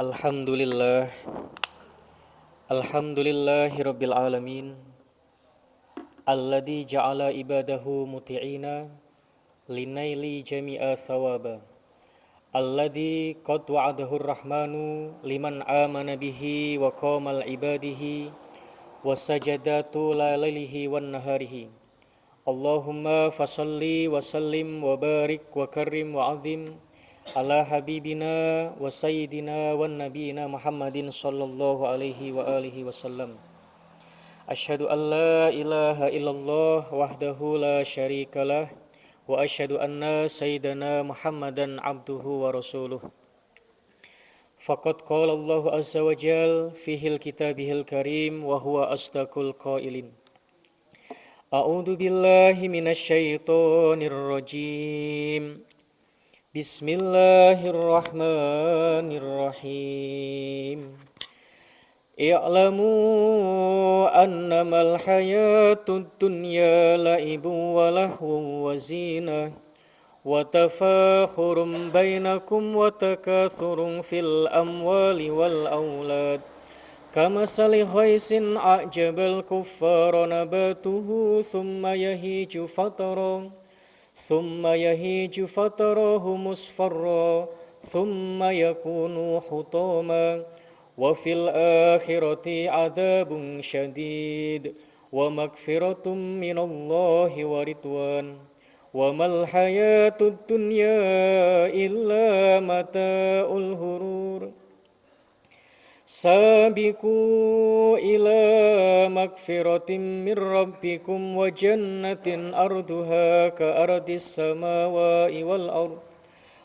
Alhamdulillah, Alhamdulillahirabbil alamin, alladzi ja'ala ibadahu muti'ina linaili jami'a thawaba, alladzi qad wa'adahu ar-rahmanu liman amana bihi wa qamal ibadihi wasajada tula lailihi wan naharihi. Allahumma fasalli wa sallim wa barik wa karrim wa azim ala habibina wa sayyidina wa nabiyina Muhammadin sallallahu alaihi wa alihi wasallam. Asyhadu an la ilaha illallah wahdahu la syarikalah wa asyhadu anna sayyidana Muhammadan abduhu wa rasuluh. Faqad qala Allah azza wa jal fihil kitabihil karim wa huwa asdaqul qailin. A'udzu billahi minasy syaithanir rajim. Bismillahirrahmanirrahim. I'lamu annamal hayatud dunya la'ibun wa lahwun wa zinah wa tafakhurum bainakum wa takathurun fil amwali wal aulad kamasali ghaisin a'jabal kuffara nabatuhu thumma yahiju fatarahu musfarra thumma yakunu hutama wa fil akhirati adzabun syadid wa magfiratum minallahi wa ridwan wa mal hayatud dunya illa mata'ul hurur. Sabiqu ila magfiratin min rabbikum wa jannatin arduha ka ardis samawati wal ard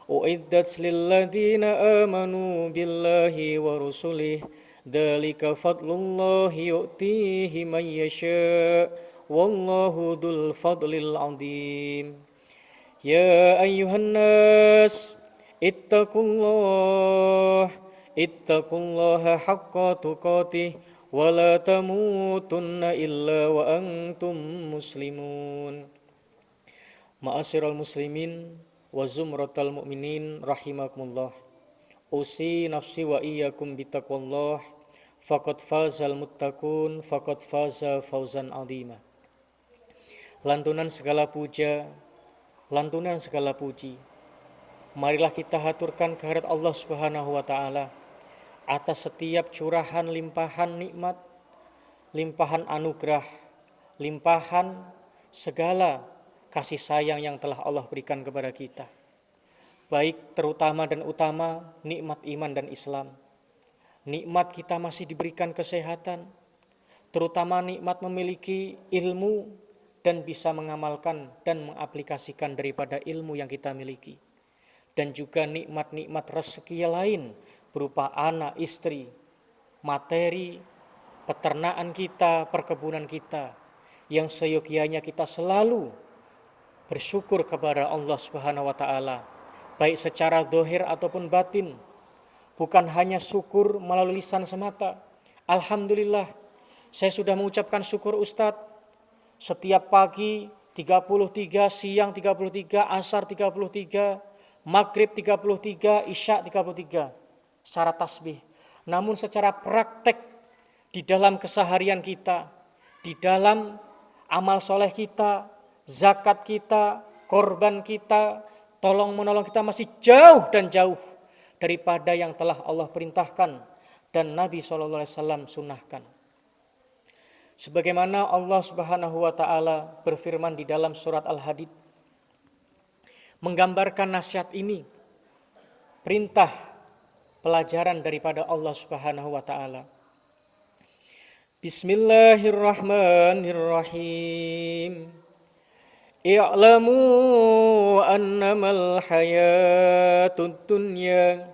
uiddat lilladina amanu billahi wa rusulih dzalika fadlullahi yu'tihi man yasha wallahu dzul fadlil adzim. Ya ayyuhan nas ittaqullaha haqqa tuqatih wa la tamutunna illa wa antum muslimun. Ma'asyiral muslimin wa zumratal mu'minin rahimakumullah. Usi nafsi wa iyyakum bittaqwallah faqad fazal muttaqun faqad faza fawzan adzima. Lantunan segala puja, lantunan segala puji, marilah kita haturkan kehadirat Allah Subhanahu wa taala atas setiap curahan limpahan nikmat, limpahan anugerah, limpahan segala kasih sayang yang telah Allah berikan kepada kita. Baik terutama dan utama nikmat iman dan Islam. Nikmat kita masih diberikan kesehatan, terutama nikmat memiliki ilmu dan bisa mengamalkan dan mengaplikasikan daripada ilmu yang kita miliki. Dan juga nikmat-nikmat rezeki lain berupa anak, istri, materi, peternakan kita, perkebunan kita, yang seyogianya kita selalu bersyukur kepada Allah Subhanahu wa taala, baik secara zahir ataupun batin. Bukan hanya syukur melalui lisan semata. Alhamdulillah, saya sudah mengucapkan syukur Ustadz. Setiap pagi 33, siang 33, asar 33, maghrib 33, isya 33 secara tasbih. Namun secara praktek di dalam keseharian kita, di dalam amal soleh kita, zakat kita, korban kita, tolong menolong kita masih jauh dan jauh daripada yang telah Allah perintahkan dan Nabi SAW sunnahkan. Sebagaimana Allah Subhanahu wa taala berfirman di dalam surat Al-Hadid, menggambarkan nasihat ini, perintah pelajaran daripada Allah Subhanahu wa taala. Bismillahirrahmanirrahim. I'lamu annamal hayatud dunya.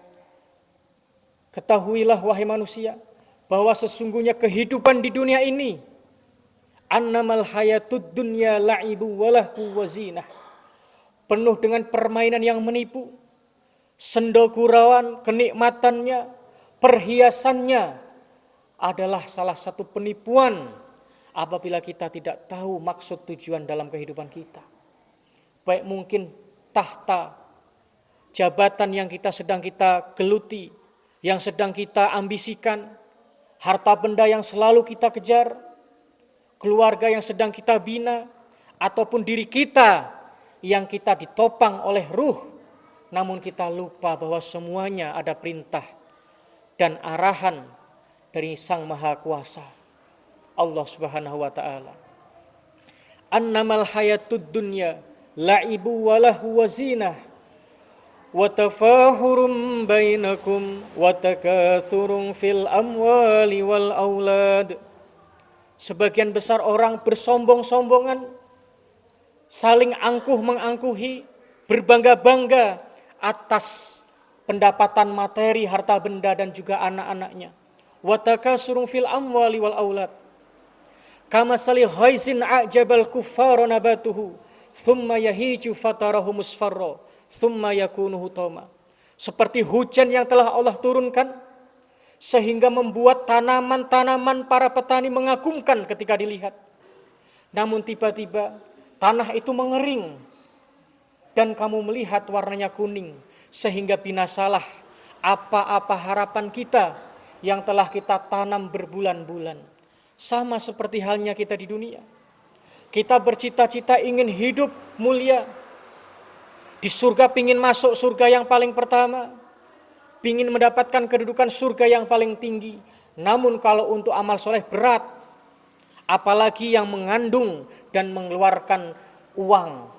Ketahuilah wahai manusia bahwa sesungguhnya kehidupan di dunia ini, annamal hayatud dunya la'ibu walahu wa zinah, penuh dengan permainan yang menipu, sendogurauan, kenikmatannya, perhiasannya adalah salah satu penipuan apabila kita tidak tahu maksud tujuan dalam kehidupan kita. Baik mungkin tahta, jabatan yang sedang kita geluti, yang sedang kita ambisikan, harta benda yang selalu kita kejar, keluarga yang sedang kita bina, ataupun diri kita yang kita ditopang oleh ruh, namun kita lupa bahwa semuanya ada perintah dan arahan dari Sang Maha Kuasa, Allah Subhanahu wa ta'ala. Annamal hayatud dunya la'ibu wa lahu wa zinah wa tafahurum bainakum wa takatsurun fil amwali wal aulad. Sebagian besar orang bersombong-sombongan, saling angkuh-mengangkuhi, berbangga-bangga atas pendapatan materi, harta benda dan juga anak-anaknya. Wa takatsurun fil amwali wal aulad. Kama sali ghaizin a'jabal kuffara nabatuhu thumma yahiju fatarahu musfarra thumma yakunu hutama. Seperti hujan yang telah Allah turunkan sehingga membuat tanaman-tanaman para petani mengagumkan ketika dilihat. Namun tiba-tiba tanah itu mengering dan kamu melihat warnanya kuning, sehingga binasalah apa-apa harapan kita yang telah kita tanam berbulan-bulan. Sama seperti halnya kita di dunia. Kita bercita-cita ingin hidup mulia. Di surga pingin masuk surga yang paling pertama. Pingin mendapatkan kedudukan surga yang paling tinggi. Namun kalau untuk amal soleh berat. Apalagi yang mengandung dan mengeluarkan uang.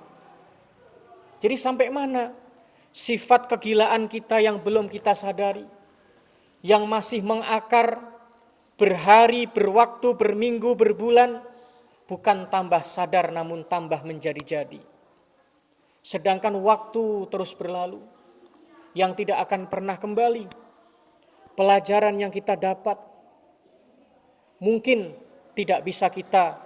Jadi sampai mana sifat kegilaan kita yang belum kita sadari, yang masih mengakar berhari, berwaktu, berminggu, berbulan, bukan tambah sadar namun tambah menjadi-jadi. Sedangkan waktu terus berlalu, yang tidak akan pernah kembali. Pelajaran yang kita dapat, mungkin tidak bisa kita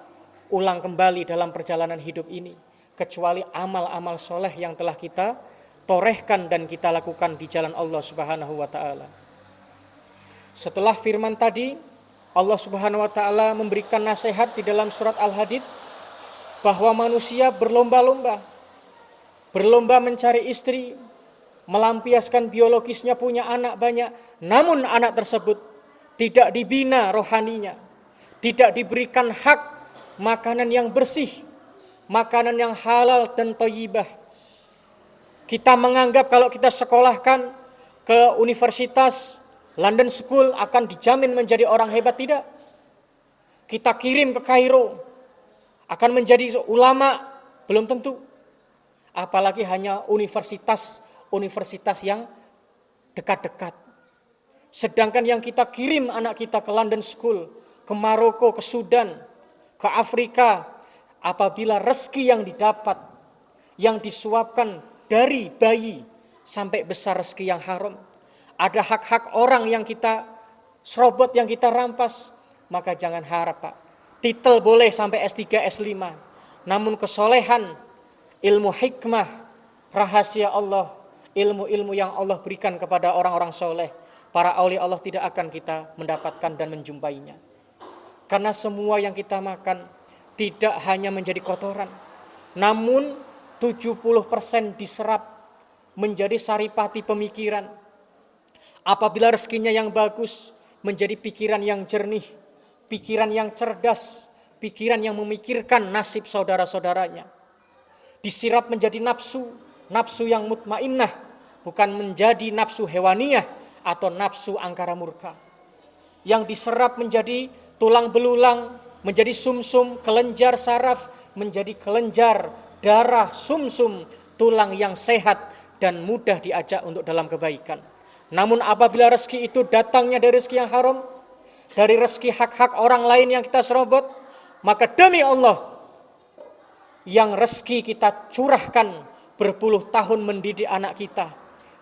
ulang kembali dalam perjalanan hidup ini, kecuali amal-amal soleh yang telah kita torehkan dan kita lakukan di jalan Allah Subhanahu wa ta'ala. Setelah firman tadi, Allah Subhanahu wa ta'ala memberikan nasihat di dalam surat Al-Hadid bahwa manusia berlomba-lomba mencari istri, melampiaskan biologisnya, punya anak banyak, namun anak tersebut tidak dibina rohaninya, tidak diberikan hak makanan yang bersih, makanan yang halal dan thayyibah. Kita menganggap kalau kita sekolahkan ke universitas, London School akan dijamin menjadi orang hebat. Tidak. Kita kirim ke Kairo akan menjadi ulama, belum tentu. Apalagi hanya universitas yang dekat-dekat. Sedangkan yang kita kirim anak kita ke London School, ke Maroko, ke Sudan, ke Afrika, apabila rezeki yang didapat, yang disuapkan dari bayi sampai besar rezeki yang haram, ada hak-hak orang yang kita serobot, yang kita rampas, maka jangan harap Pak. Titel boleh sampai S3, S5. Namun kesolehan, ilmu hikmah, rahasia Allah, ilmu-ilmu yang Allah berikan kepada orang-orang soleh, para aulia Allah, tidak akan kita mendapatkan dan menjumpainya. Karena semua yang kita makan tidak hanya menjadi kotoran, namun 70% diserap menjadi saripati pemikiran. Apabila rezekinya yang bagus, menjadi pikiran yang jernih, pikiran yang cerdas, pikiran yang memikirkan nasib saudara-saudaranya. Disirap menjadi nafsu yang mutmainnah, bukan menjadi nafsu hewaniyah atau nafsu angkara murka. Yang diserap menjadi tulang belulang, menjadi sumsum, kelenjar saraf, menjadi kelenjar, darah, sumsum, tulang yang sehat dan mudah diajak untuk dalam kebaikan. Namun apabila rezeki itu datangnya dari rezeki yang haram, dari rezeki hak-hak orang lain yang kita serobot, maka demi Allah, yang rezeki kita curahkan berpuluh tahun mendidik anak kita,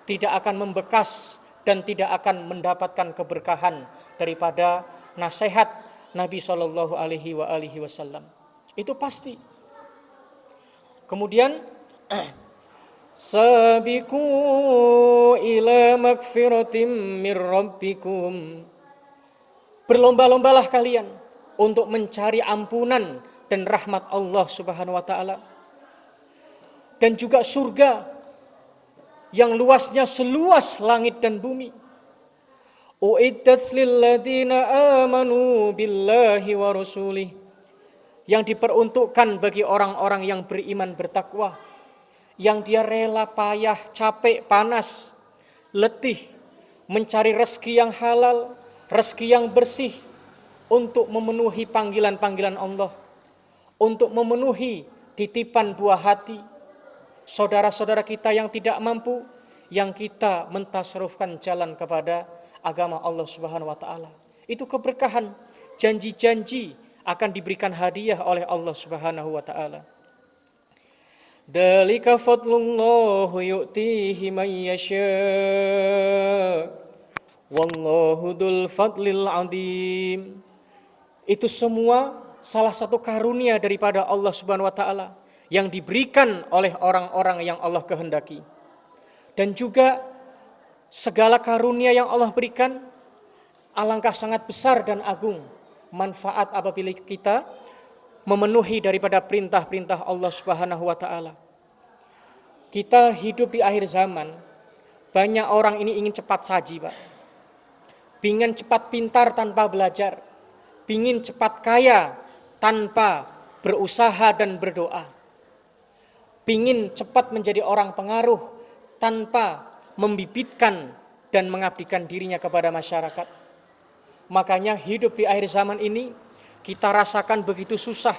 tidak akan membekas dan tidak akan mendapatkan keberkahan daripada nasihat Nabi SAW. Itu pasti. Kemudian sabiqu ila magfiratim mir rabbikum. Berlomba-lombalah kalian untuk mencari ampunan dan rahmat Allah Subhanahu wa taala. Dan juga surga yang luasnya seluas langit dan bumi. Uiddat lilladzina amanu billahi wa rasulih, yang diperuntukkan bagi orang-orang yang beriman bertakwa, yang dia rela payah, capek, panas, letih, mencari rezeki yang halal, rezeki yang bersih, untuk memenuhi panggilan-panggilan Allah, untuk memenuhi titipan buah hati saudara-saudara kita yang tidak mampu, yang kita mentasarufkan jalan kepada agama Allah Subhanahu wa taala. Itu keberkahan, janji-janji akan diberikan hadiah oleh Allah Subhanahu wa taala. Dzalika fadlullah yu'tihi man yasha. Wallahu dzul fadlil adzim. Itu semua salah satu karunia daripada Allah Subhanahu wa taala yang diberikan oleh orang-orang yang Allah kehendaki. Dan juga segala karunia yang Allah berikan alangkah sangat besar dan agung manfaat apabila kita memenuhi daripada perintah-perintah Allah Subhanahu wa taala. Kita hidup di akhir zaman, banyak orang ini ingin cepat saji, Pak. Pingin cepat pintar tanpa belajar, pingin cepat kaya tanpa berusaha dan berdoa, pingin cepat menjadi orang pengaruh tanpa membibitkan dan mengabdikan dirinya kepada masyarakat. Makanya hidup di akhir zaman ini kita rasakan begitu susah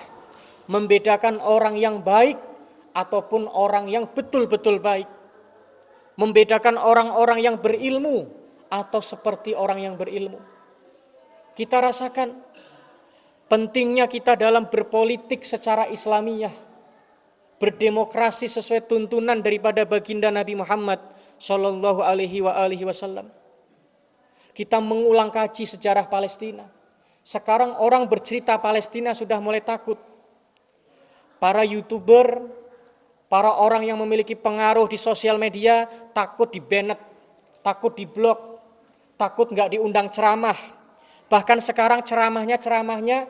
membedakan orang yang baik ataupun orang yang betul-betul baik, membedakan orang-orang yang berilmu atau seperti orang yang berilmu. Kita rasakan pentingnya kita dalam berpolitik secara Islamiyah, berdemokrasi sesuai tuntunan daripada baginda Nabi Muhammad Sallallahu Alaihi Wasallam. Kita mengulang kaji sejarah Palestina. Sekarang orang bercerita Palestina sudah mulai takut. Para YouTuber, para orang yang memiliki pengaruh di sosial media takut di-banned, takut di-blok, takut nggak diundang ceramah. Bahkan sekarang ceramahnya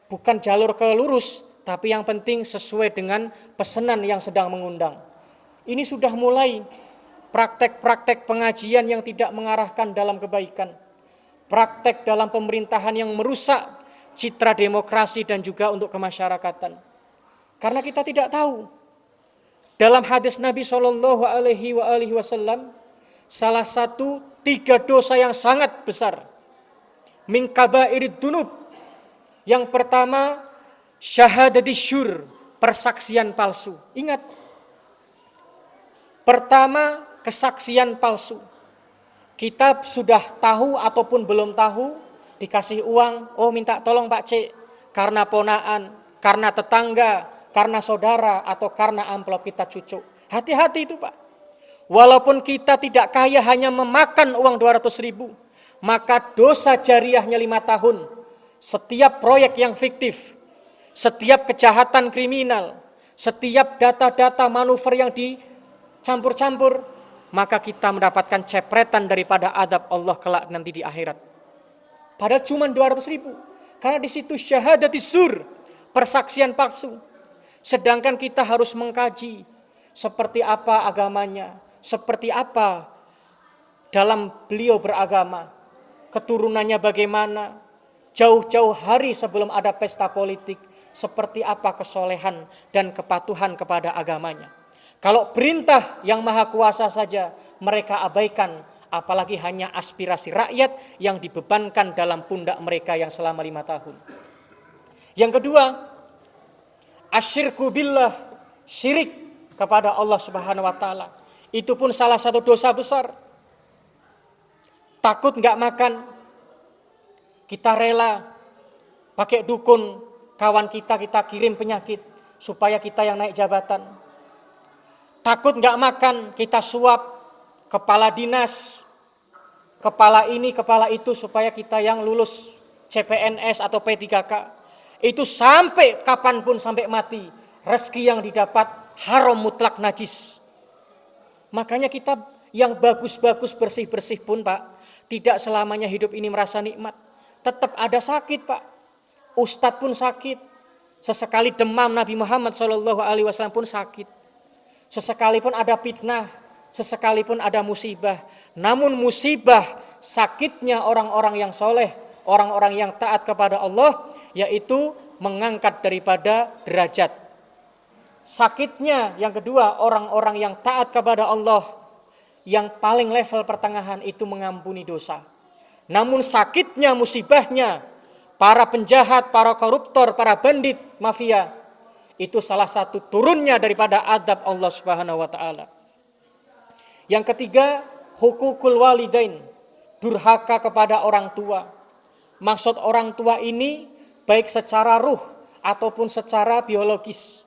bukan jalur ke lurus, tapi yang penting sesuai dengan pesanan yang sedang mengundang. Ini sudah mulai praktek-praktek pengajian yang tidak mengarahkan dalam kebaikan. Praktek dalam pemerintahan yang merusak citra demokrasi dan juga untuk kemasyarakatan. Karena kita tidak tahu. Dalam hadis Nabi Shallallahu Alaihi Wasallam, salah satu 3 dosa yang sangat besar. Min kabairid dunub. Yang pertama, syahadatis syur, persaksian palsu. Ingat, pertama kesaksian palsu. Kita sudah tahu ataupun belum tahu, dikasih uang, oh minta tolong Pak C, karena ponaan, karena tetangga, karena saudara, atau karena amplop kita cucuk. Hati-hati itu Pak. Walaupun kita tidak kaya hanya memakan uang 200.000, maka dosa jariahnya 5 tahun. Setiap proyek yang fiktif, setiap kejahatan kriminal, setiap data-data manuver yang dicampur-campur, maka kita mendapatkan cepretan daripada adab Allah kelak nanti di akhirat. Padahal cuma 200.000. Karena di situ syahadatis sur, persaksian palsu. Sedangkan kita harus mengkaji seperti apa agamanya, seperti apa dalam beliau beragama, keturunannya bagaimana, jauh-jauh hari sebelum ada pesta politik, seperti apa kesolehan dan kepatuhan kepada agamanya. Kalau perintah yang maha kuasa saja mereka abaikan, apalagi hanya aspirasi rakyat yang dibebankan dalam pundak mereka yang selama 5 tahun. Yang kedua, asyirku billah, syirik kepada Allah Subhanahu wa taala. Itu pun salah satu dosa besar. Takut enggak makan, kita rela pakai dukun kawan kita kirim penyakit supaya kita yang naik jabatan. Takut enggak makan, kita suap kepala dinas, kepala ini, kepala itu supaya kita yang lulus CPNS atau P3K. Itu sampai kapanpun, sampai mati, rezeki yang didapat haram mutlak najis. Makanya kita yang bagus-bagus bersih-bersih pun Pak, tidak selamanya hidup ini merasa nikmat. Tetap ada sakit Pak. Ustadz pun sakit. Sesekali demam Nabi Muhammad SAW pun sakit. Sesekali pun ada fitnah, sesekalipun ada musibah. Namun musibah sakitnya orang-orang yang soleh, orang-orang yang taat kepada Allah, yaitu mengangkat daripada derajat. Sakitnya yang kedua, orang-orang yang taat kepada Allah, yang paling level pertengahan itu mengampuni dosa. Namun sakitnya, musibahnya, para penjahat, para koruptor, para bandit, mafia, itu salah satu turunnya daripada adab Allah Subhanahu wa ta'ala. Yang ketiga, hukukul walidain, durhaka kepada orang tua. Maksud orang tua ini baik secara ruh ataupun secara biologis.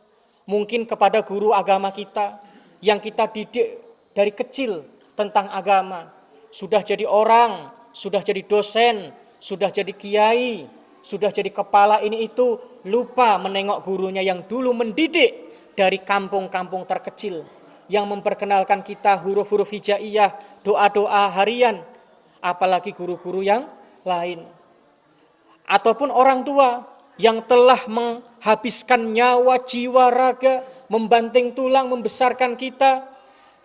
Mungkin kepada guru agama kita yang kita didik dari kecil tentang agama. Sudah jadi orang, sudah jadi dosen, sudah jadi kiai, sudah jadi kepala ini itu, lupa menengok gurunya yang dulu mendidik dari kampung-kampung terkecil, yang memperkenalkan kita huruf-huruf hijaiyah, doa-doa harian, apalagi guru-guru yang lain. Ataupun orang tua yang telah menghabiskan nyawa, jiwa, raga, membanting tulang, membesarkan kita,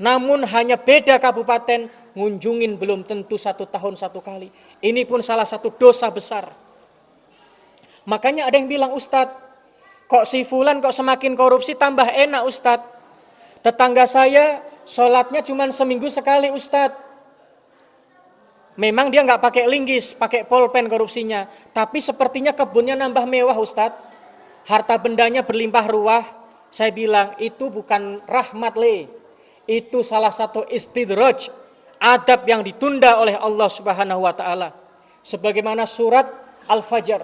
namun hanya beda kabupaten, ngunjungin belum tentu 1 tahun 1 kali. Ini pun salah satu dosa besar. Makanya ada yang bilang, Ustadz, kok si fulan kok semakin korupsi tambah enak Ustadz. Tetangga saya sholatnya cuma seminggu sekali Ustadz. Memang dia nggak pakai linggis, pakai polpen korupsinya, tapi sepertinya kebunnya nambah mewah Ustadz. Harta bendanya berlimpah ruah. Saya bilang itu bukan rahmat itu salah satu istidraj, adab yang ditunda oleh Allah Subhanahu wa ta'ala. Sebagaimana surat Al-Fajr.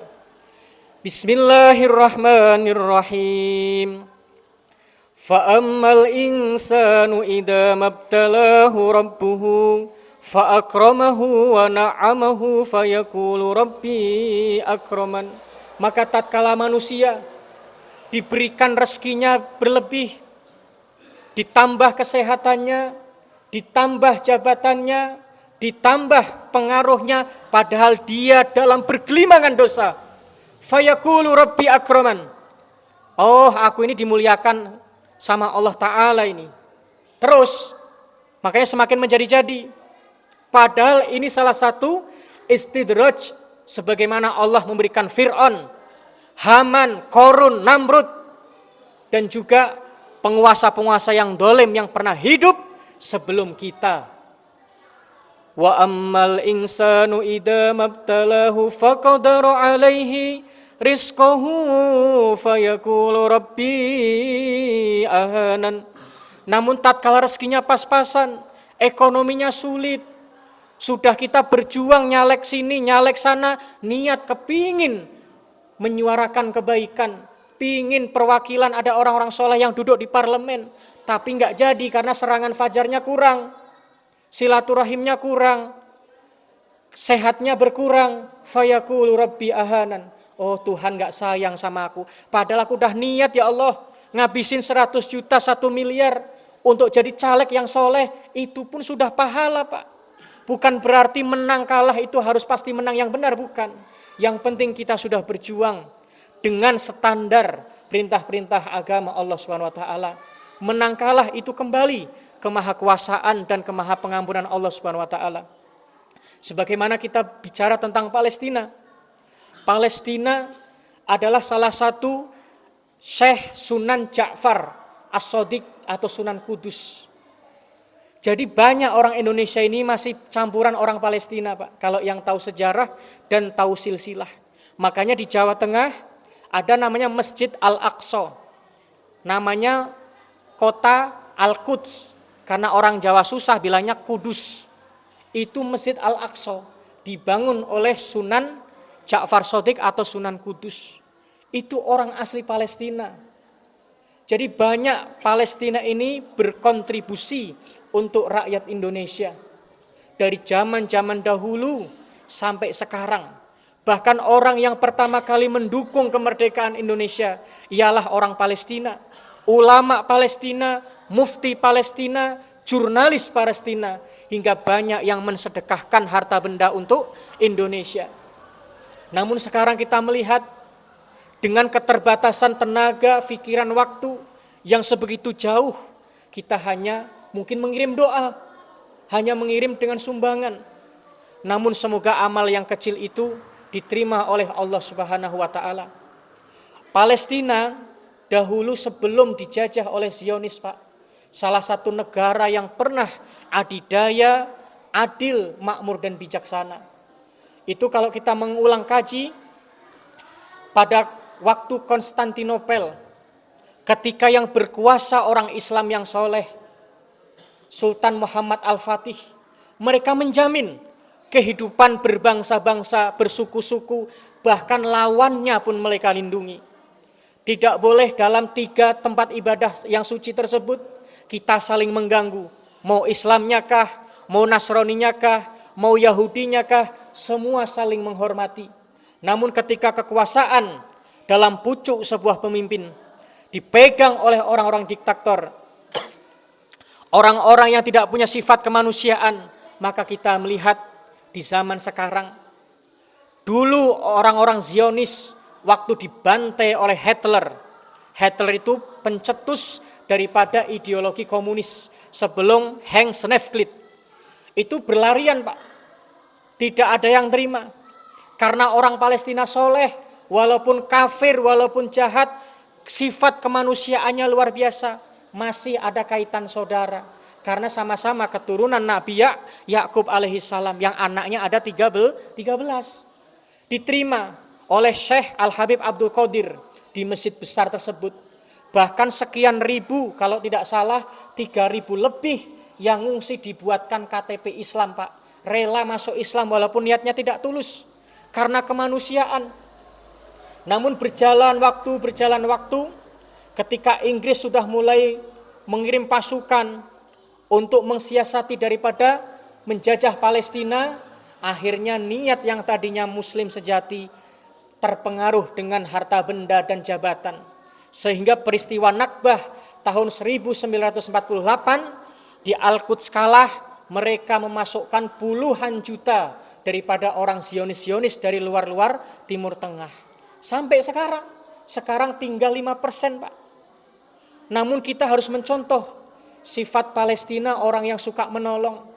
Bismillahirrahmanirrahim. Fa'ammal insanu idza mabtalahu rabbuhu fa'akramahu wa na'amahu fayaqulu rabbi akraman. Maka tatkala manusia diberikan rezekinya berlebih, ditambah kesehatannya, ditambah jabatannya, ditambah pengaruhnya, padahal dia dalam bergelimangan dosa, fayaqulu rabbi akraman. Oh, aku ini dimuliakan sama Allah Ta'ala ini. Terus, makanya semakin menjadi-jadi. Padahal ini salah satu istidraj, sebagaimana Allah memberikan Fir'aun, Haman, Korun, Namrud, dan juga penguasa-penguasa yang dolim yang pernah hidup sebelum kita. Wa ammal insanu idza mabtalahu faqadara alaihi rizqahu fayaqulu rabbi ahanan. Namun tatkala rezekinya pas-pasan, ekonominya sulit, sudah kita berjuang nyalek sini, nyalek sana, niat kepingin menyuarakan kebaikan, pingin perwakilan ada orang-orang soleh yang duduk di parlemen, tapi nggak jadi karena serangan fajarnya kurang, silaturahimnya kurang, sehatnya berkurang, fayaqulu rabbi ahanan. Oh, Tuhan nggak sayang sama aku, padahal aku udah niat ya Allah ngabisin 100 juta, 1 miliar untuk jadi caleg yang soleh, itu pun sudah pahala Pak. Bukan berarti menang kalah itu harus pasti menang yang benar, bukan. Yang penting kita sudah berjuang dengan standar perintah-perintah agama Allah Subhanahu wa taala. Menang kalah itu kembali ke mahakuasaan dan ke maha pengampunan Allah Subhanahu wa taala. Sebagaimana kita bicara tentang Palestina. Palestina adalah salah satu Syekh Sunan Ja'far As-Shadiq atau Sunan Kudus. Jadi banyak orang Indonesia ini masih campuran orang Palestina Pak, kalau yang tahu sejarah dan tahu silsilah. Makanya di Jawa Tengah ada namanya Masjid Al-Aqsa, namanya kota Al-Quds, karena orang Jawa susah bilangnya Kudus. Itu Masjid Al-Aqsa, dibangun oleh Sunan Ja'far Shadiq atau Sunan Kudus. Itu orang asli Palestina. Jadi banyak Palestina ini berkontribusi untuk rakyat Indonesia. Dari zaman-zaman dahulu sampai sekarang. Bahkan orang yang pertama kali mendukung kemerdekaan Indonesia ialah orang Palestina. Ulama Palestina, mufti Palestina, jurnalis Palestina. Hingga banyak yang mensedekahkan harta benda untuk Indonesia. Namun sekarang kita melihat dengan keterbatasan tenaga, pikiran, waktu yang sebegitu jauh, kita hanya mungkin mengirim doa, hanya mengirim dengan sumbangan. Namun semoga amal yang kecil itu diterima oleh Allah Subhanahu wa taala. Palestina dahulu sebelum dijajah oleh Zionis, Pak, salah satu negara yang pernah adidaya, adil, makmur dan bijaksana. Itu kalau kita mengulang kaji pada waktu Konstantinopel, ketika yang berkuasa orang Islam yang soleh, Sultan Muhammad Al-Fatih, mereka menjamin kehidupan berbangsa-bangsa, bersuku-suku, bahkan lawannya pun mereka lindungi. Tidak boleh dalam 3 tempat ibadah yang suci tersebut kita saling mengganggu. Mau Islamnya kah, mau Nasraninya kah, mau Yahudinya kah, semua saling menghormati. Namun ketika kekuasaan dalam pucuk sebuah pemimpin dipegang oleh orang-orang diktator, orang-orang yang tidak punya sifat kemanusiaan, maka kita melihat di zaman sekarang, dulu orang-orang Zionis waktu dibantai oleh Hitler. Hitler itu pencetus daripada ideologi komunis sebelum Heng Snefklit. Itu berlarian, Pak. Tidak ada yang terima. Karena orang Palestina soleh, walaupun kafir, walaupun jahat, sifat kemanusiaannya luar biasa. Masih ada kaitan saudara. Karena sama-sama keturunan Nabi Yakub alaihissalam yang anaknya ada 13. Diterima oleh Syekh Al-Habib Abdul Qadir di masjid besar tersebut. Bahkan sekian ribu, kalau tidak salah 3.000 lebih yang ngungsi dibuatkan KTP Islam, Pak. Rela masuk Islam walaupun niatnya tidak tulus. Karena kemanusiaan. Namun berjalan waktu, ketika Inggris sudah mulai mengirim pasukan untuk mensiasati daripada menjajah Palestina, akhirnya niat yang tadinya muslim sejati terpengaruh dengan harta benda dan jabatan. Sehingga peristiwa Nakbah tahun 1948 di Al-Quds kalah, mereka memasukkan puluhan juta daripada orang Zionis dari luar-luar Timur Tengah. Sampai sekarang tinggal 5%, Pak. Namun kita harus mencontoh sifat Palestina, orang yang suka menolong.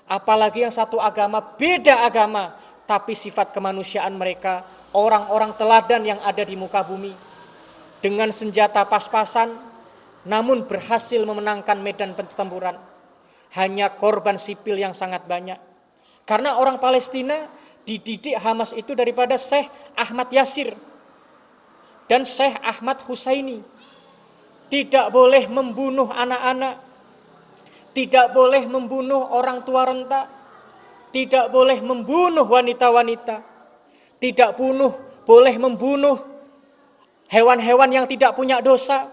Apalagi yang satu agama, beda agama, tapi sifat kemanusiaan mereka, orang-orang teladan yang ada di muka bumi. Dengan senjata pas-pasan, namun berhasil memenangkan medan pertempuran. Hanya korban sipil yang sangat banyak. Karena orang Palestina dididik Hamas itu daripada Syekh Ahmad Yasir dan Syekh Ahmad Husaini. Tidak boleh membunuh anak-anak, tidak boleh membunuh orang tua renta, tidak boleh membunuh wanita-wanita, tidak boleh membunuh hewan-hewan yang tidak punya dosa,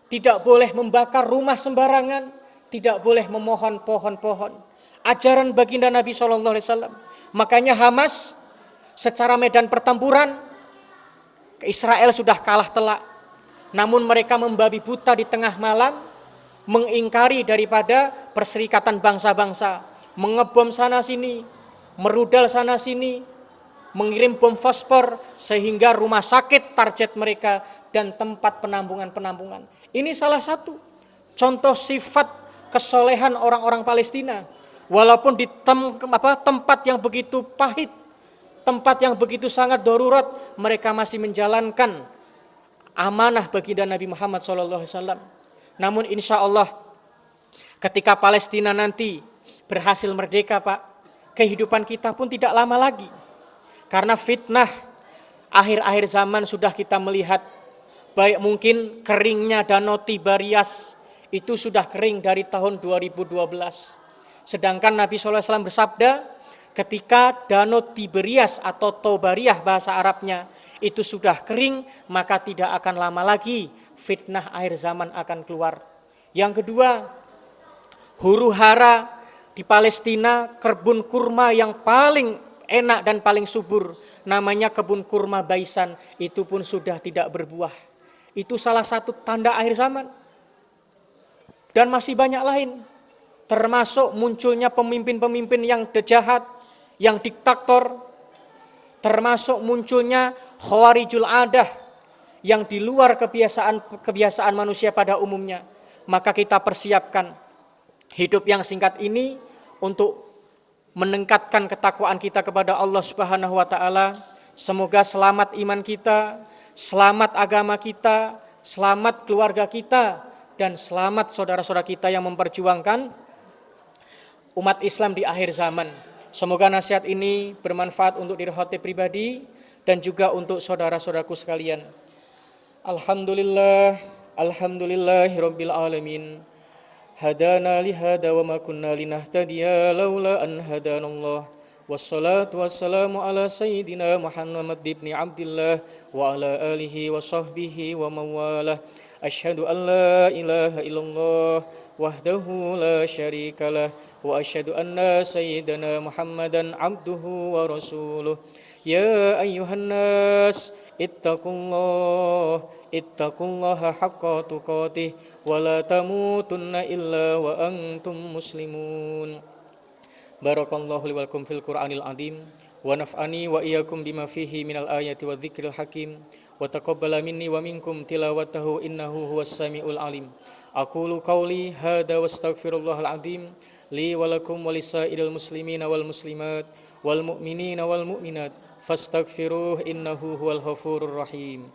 tidak boleh membakar rumah sembarangan, tidak boleh memohon pohon-pohon. Ajaran baginda Nabi SAW. Makanya Hamas secara medan pertempuran, Israel sudah kalah telak. Namun mereka membabi buta di tengah malam, mengingkari daripada perserikatan bangsa-bangsa, mengebom sana sini, merudal sana sini, mengirim bom fosfor sehingga rumah sakit target mereka dan tempat penampungan. Ini salah satu contoh sifat kesolehan orang-orang Palestina. Walaupun di tempat yang begitu pahit, tempat yang begitu sangat darurat, mereka masih menjalankan amanah baginda Nabi Muhammad SAW. Namun insya Allah ketika Palestina nanti berhasil merdeka, Pak, kehidupan kita pun tidak lama lagi. Karena fitnah akhir-akhir zaman sudah kita melihat, baik mungkin keringnya Danau Tiberias itu sudah kering dari tahun 2012. Sedangkan Nabi SAW bersabda, ketika Danau Tiberias atau Tobariyah bahasa Arabnya itu sudah kering, maka tidak akan lama lagi fitnah akhir zaman akan keluar. Yang kedua, huru hara di Palestina, kebun kurma yang paling enak dan paling subur, namanya kebun kurma Baisan, itu pun sudah tidak berbuah. Itu salah satu tanda akhir zaman. Dan masih banyak lain, termasuk munculnya pemimpin-pemimpin yang jahat, yang diktator, termasuk munculnya khawarijul adah yang di luar kebiasaan manusia pada umumnya. Maka kita persiapkan hidup yang singkat ini untuk meningkatkan ketakwaan kita kepada Allah Subhanahu wa taala. Semoga selamat iman kita, selamat agama kita, selamat keluarga kita, dan selamat saudara-saudara kita yang memperjuangkan umat Islam di akhir zaman. Semoga nasihat ini bermanfaat untuk diri khotib pribadi dan juga untuk saudara-saudaraku sekalian. Alhamdulillah, alhamdulillahirabbil alamin. Hadana lihada wa ma kunna linahtadiya laula an hadanallah. Wassalatu wassalamu ala sayyidina Muhammad ibn Abdillah wa ala alihi wa sahbihi wa mawalah. Asyhadu an la ilaha illallah wahdahu la syarikalah wa asyhadu anna sayyidana Muhammadan abduhu wa rasuluh. Ya ayyuhan nas ittaqullaha haqqa tuqatih wa la tamutunna illa wa antum muslimun. Barakallahu li wa lakum fil Qur'anil azim wa naf'ani wa iyyakum bima fihi minal ayati wa dzikril hakim wa taqabbala minni wa minkum tilawatahu innahu huwas samiul alim. Aqulu qawli hadza wastaghfirullahal azim li wa lakum wa lisairil muslimina wal muslimat wal mu'minina wal mu'minat fastaghfiruh innahu huwal ghafurur rahim.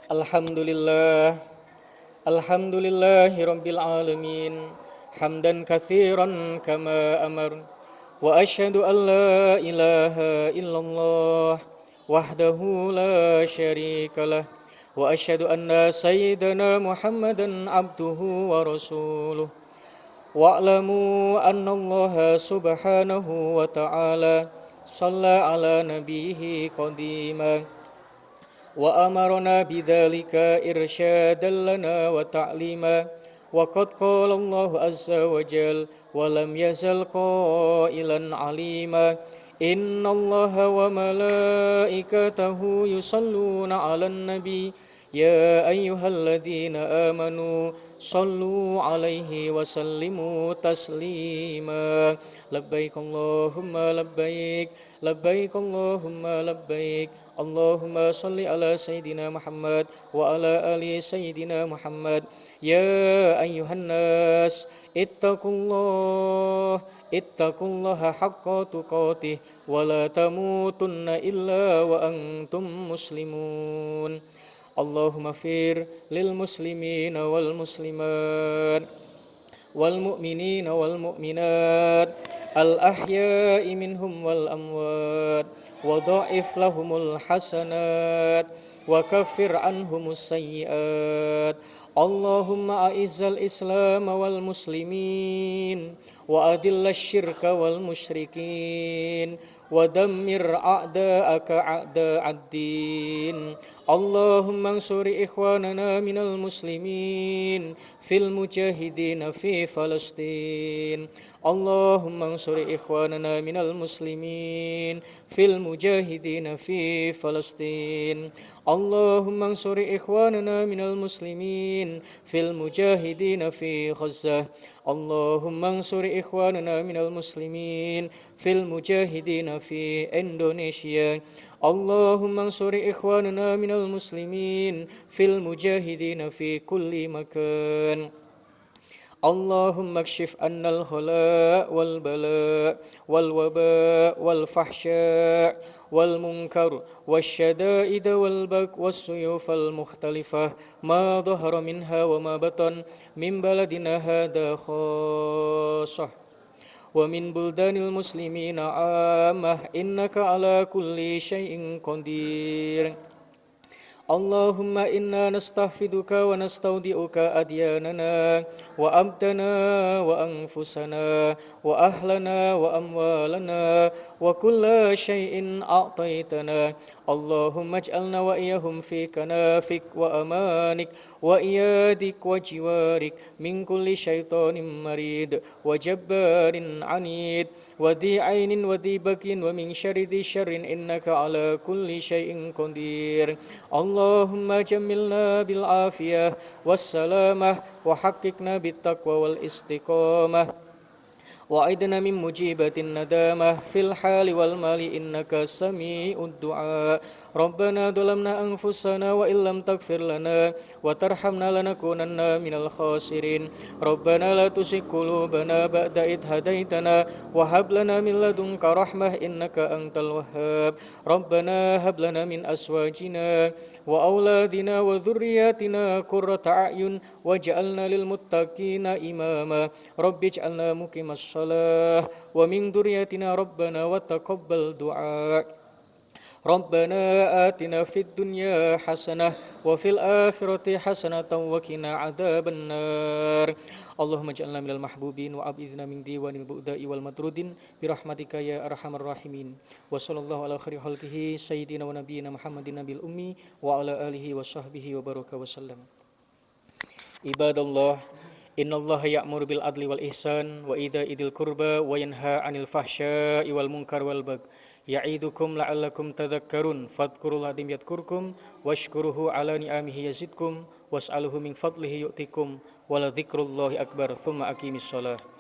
Alhamdulillah, alhamdulillahi rabbil alamin, hamdan katsiran kama amar, wa asyhadu an la ilaha illallah wahdahu la syarikalah, wa asyhadu anna sayyidana Muhammadan abduhu wa rasuluh. Wa'lamu anna Allah subhanahu wa ta'ala shalla ala nabiyhi qadima wa amarna bidzalika irsyadan lana wa ta'lima wa qad qala Allah azza wa jal wa lam yazal qailan alima innallaha wa malaikatahu yusalluna 'alan nabi ya ayyuhalladzina amanu sallu 'alaihi wa sallimu taslima. Labbaik Allahumma labbaik, labbaik Allahumma labbaik. Allahumma salli ala sayyidina Muhammad wa ala ali sayyidina Muhammad. Ya ayyuhan nas ittaqullaha haqqa tuqatih wa la tamutunna illa wa antum muslimun. Allahumma fir lil muslimina wal muslimat wal mu'minina wal mu'minat al ahya'i minhum wal amwat wa dha'if lahumul hasanat wa kaffir anhumus sayyi'at. Allahumma a'izzal islam wal muslimin wa adillash syirka wal musyrikin wa dammir a'da'aka a'da'ad-din. Allahumma ansuri ikhwanana minal muslimin fil mujahidin fi Falastin. Allahumma ansuri ikhwanana minal muslimin fil mujahidin fi Falastin. Allahumma ansuri ikhwanana minal muslimin fil mujahidin fi Gaza. Allahumma ansuri ikhwanana minal muslimin fil mujahidin fi Indonesia. Allahumma ansuri ikhwanana minal muslimin fil mujahidin fi kulli makan. Allahumma kshif annal khala wal bala wal waba wal fahsya wal munkar wasyada'id wal bak wassuyuf al mukhtalifah ma dhahara minha wa ma batan min baladina hadha khassah wa min buldanil muslimina ammah innaka ala kulli syai'in qadir. Allahumma inna nastaghfiruka wa nastaudi'uka adyanana wa abdana wa anfusana wa ahlana wa amwalana wa kulla syai'in a'taitana. Allahumma ij'alna wa iyahum fi kanafik wa amanik wa iyadik wa jiwarik min kulli syaitanin marid wa jabbarin anid wa di ainin wa di bakin wa min syarri di syarrin innaka ala kulli syai'in qadir. اللهم جملنا بالعافية والسلامة وحققنا بالتقوى والاستقامة وأعذنا من مجيبة الندامة في الحال والمال إنك سميع الدعاء ربنا ظلمنا أنفسنا وإن لم تغفر لنا وترحمنا لنكونن من الخاسرين ربنا لا تزغ قلوبنا بعد إذ هديتنا وهب لنا من لدنك رحمة إنك أنت الوهاب ربنا هب لنا من أزواجنا وأولادنا وذرياتنا قرة أعين واجعلنا للمتقين إماما رب اجعلنا مقيم الصلاة ومن ذريتنا ربنا وتقبل دعاء ربنا آتنا في الدنيا حسنة وفي الآخرة حسنة وقنا عذاب النار اللهم اجعلنا من المحبوبين وأبعدنا من ديوان البؤداء والمطرودين برحمتك يا أرحم الراحمين وصلى الله على خير خلقه سيدنا ونبينا محمد النبي الأمي وعلى آله وصحبه وبارك وسلم عباد الله إن الله يأمر بالعدل والإحسان وإيتاء ذي القربى وينهى عن الفحشاء والمنكر والبغي يعظكم لعلكم تذكرون فاذكروا الله العظيم يذكركم واشكروه على نعمه يزدكم واسألوه من فضله يؤتكم ولذكر الله أكبر ثم أقيموا الصلاة